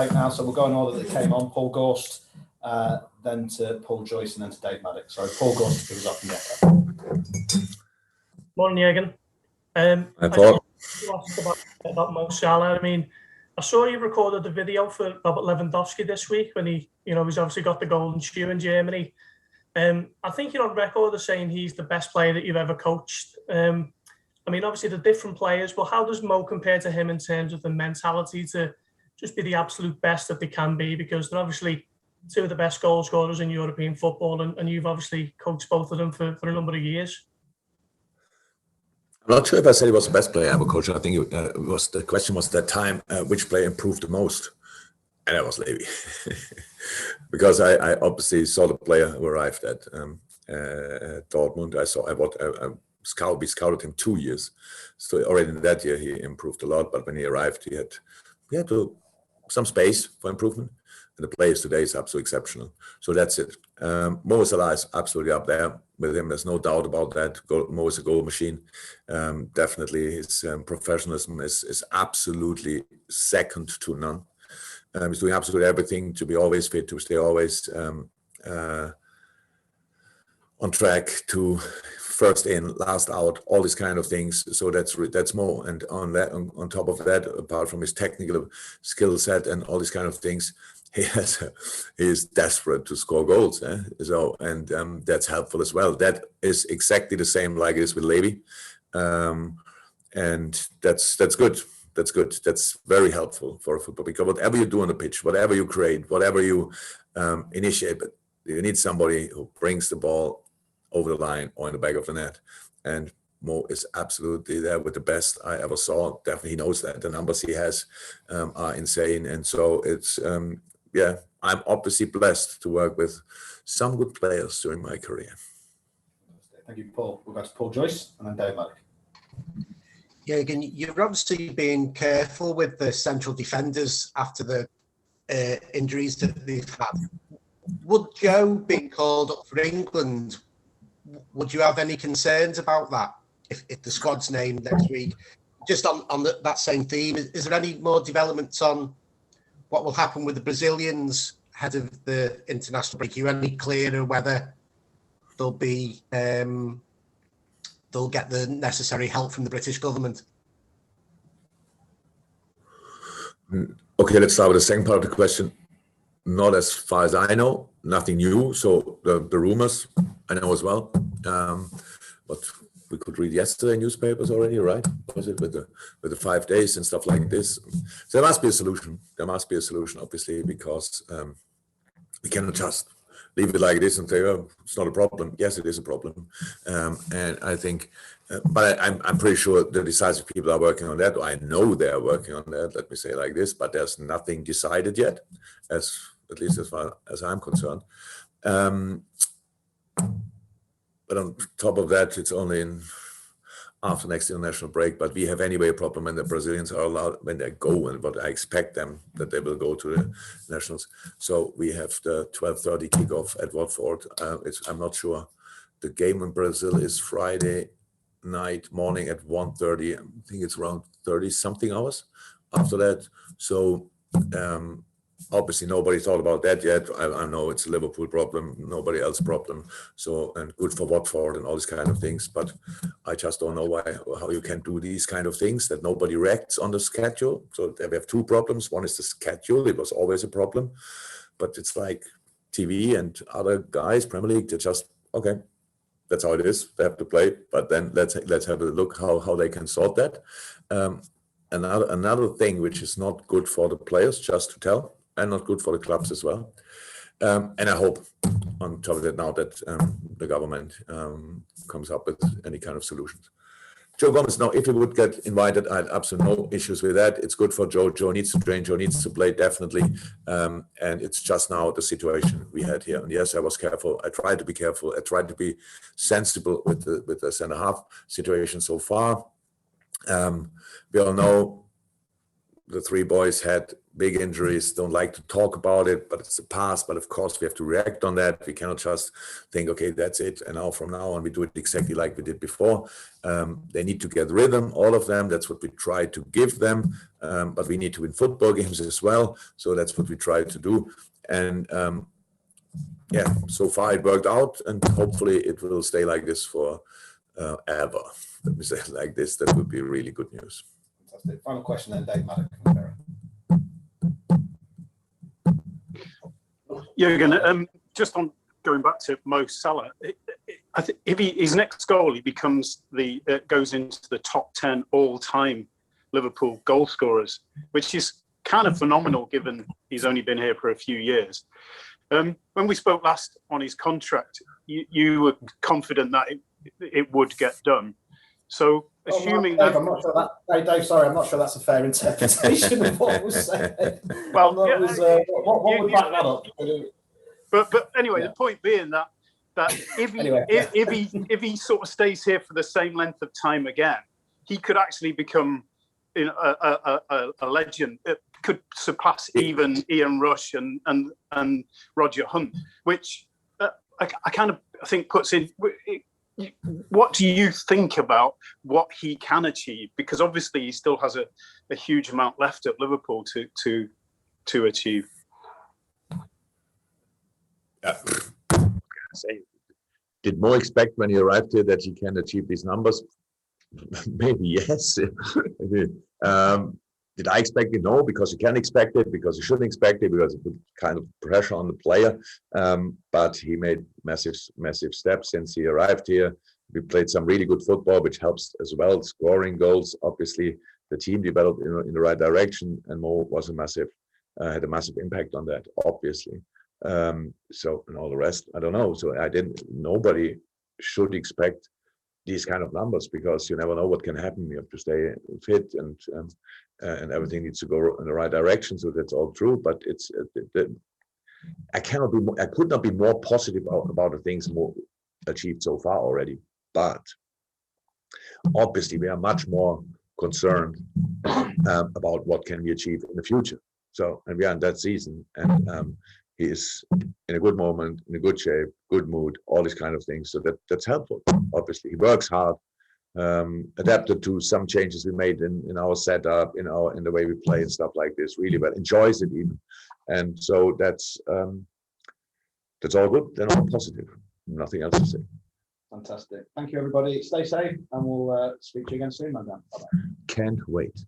right now, so we'll go in order that came on. Paul Gorst, then to Paul Joyce, and then to Dave Maddox. Sorry, Paul Gorst to kick us off from the echo. Morning, Jurgen. I thought you asked about Mo Salah. I mean, I saw you recorded the video for Robert Lewandowski this week when he's obviously got the golden shoe in Germany. I think you're on record as saying he's the best player that you've ever coached. I mean, obviously they're different players, but how does Mo compare to him in terms of the mentality to just be the absolute best that they can be? Because they're obviously two of the best goal scorers in European football, and you've obviously coached both of them for a number of years. I'm not sure if I said he was the best player I ever coached. I think the question was that time, which player improved the most? And that was Levy. Because I obviously saw the player who arrived at Dortmund. We scouted him 2 years. So already in that year, he improved a lot. But when he arrived, he had some space for improvement. And the players today is absolutely exceptional. So that's it. Mo Salah is absolutely up there with him. There's no doubt about that. Mo is a goal machine. Definitely his professionalism is absolutely second to none. He's doing absolutely everything to be always fit, to stay always on track, to first in, last out, all these kind of things. So that's Mo. And on top of that, apart from his technical skill set and all these kind of things, he is desperate to score goals. So that's helpful as well. That is exactly the same like it is with Levy, and that's good. That's good. That's very helpful for football, because whatever you do on the pitch, whatever you create, whatever you initiate, but you need somebody who brings the ball over the line or in the back of the net. And Mo is absolutely there with the best I ever saw. Definitely, he knows that. The numbers he has are insane. And so it's, I'm obviously blessed to work with some good players during my career. Thank you, Paul. We'll go to Paul Joyce and then Dave Maddox. Yeah, again, you're obviously being careful with the central defenders after the injuries that they've had. Would Joe being called up for England, would you have any concerns about that if the squad's named next week? Just on that same theme, is there any more developments on what will happen with the Brazilians ahead of the international break? Are you any clearer whether they'll be they'll get the necessary help from the British government? Okay, let's start with the second part of the question. Not as far as I know, nothing new. So the rumors I know as well. But we could read yesterday newspapers already, right? Was it with the 5 days and stuff like this? So there must be a solution. There must be a solution, obviously, because we cannot just leave it like this and say, oh, it's not a problem. Yes, it is a problem. And I think, but I'm pretty sure the decisive people are working on that. I know they are working on that, let me say it like this, but there's nothing decided yet, at least as far as I'm concerned. But on top of that, it's only after next international break. But we have anyway a problem when the Brazilians are allowed, when they go, and what I expect them that they will go to the nationals. So we have the 12:30 kickoff at Watford. I'm not sure. The game in Brazil is Friday night morning at 1:30. I think it's around 30 something hours after that. So obviously nobody thought about that yet. I know it's a Liverpool problem, nobody else problem. So, and good for Watford and all these kind of things. But I just don't know how you can do these kind of things, that nobody reacts on the schedule. So we have two problems. One is the schedule. It was always a problem. But it's like TV and other guys, Premier League, they're just, okay, that's how it is. They have to play. But then let's have a look how they can sort that. Another thing which is not good for the players, just to tell, and not good for the clubs as well. And I hope on top of that now that the government comes up with any kind of solutions. Joe Gomez, now if he would get invited, I had absolutely no issues with that. It's good for Joe. Joe needs to train. Joe needs to play, definitely. And it's just now the situation we had here. And yes, I was careful. I tried to be careful. I tried to be sensible with the centre-half situation so far. We all know the three boys had big injuries, don't like to talk about it, but it's the past. But of course, we have to react on that. We cannot just think, okay, that's it. And now from now on, we do it exactly like we did before. They need to get rhythm, all of them. That's what we try to give them. But we need to win football games as well. So that's what we try to do. And yeah, so far it worked out, and hopefully it will stay like this for ever. Let me say it like this. That would be really good news. Fantastic. Final question then, Dave Maddock. Jurgen, just on going back to Mo Salah, I think if his next goal, he becomes goes into the top 10 all-time Liverpool goal scorers, which is kind of phenomenal given he's only been here for a few years. When we spoke last on his contract, you were confident that it would get done. So, assuming Dave, I'm not sure that. Dave, sorry, I'm not sure that's a fair interpretation of what was said. Well, what would back that up? But anyway, the point being that if he sort of stays here for the same length of time again, he could actually become a legend. It could surpass even Ian Rush and Roger Hunt, which I kind of think puts in. What do you think about what he can achieve? Because obviously he still has a huge amount left at Liverpool to achieve. Did Mo expect when he arrived here that he can achieve these numbers? Maybe yes. Did I expect it? No, because you can expect it, because you shouldn't expect it, because it put kind of pressure on the player. But he made massive steps since he arrived here. We played some really good football, which helps as well, scoring goals. Obviously, the team developed in the right direction, and Mo was had a massive impact on that, obviously. So, and all the rest, I don't know. So nobody should expect these kind of numbers, because you never know what can happen. You have to stay fit, and everything needs to go in the right direction. So that's all true. But I could not be more positive about the things Mo achieved so far already. But obviously, we are much more concerned about what can we achieve in the future. So, and we are in that season, and he is in a good moment, in a good shape, good mood, all these kind of things. So that's helpful. Obviously, he works hard, adapted to some changes we made in our setup, in the way we play and stuff like this. Really, but enjoys it even, and so that's all good. Then all positive. Nothing else to say. Fantastic. Thank you, everybody. Stay safe, and we'll speak to you again soon, my man. Bye-bye. Can't wait.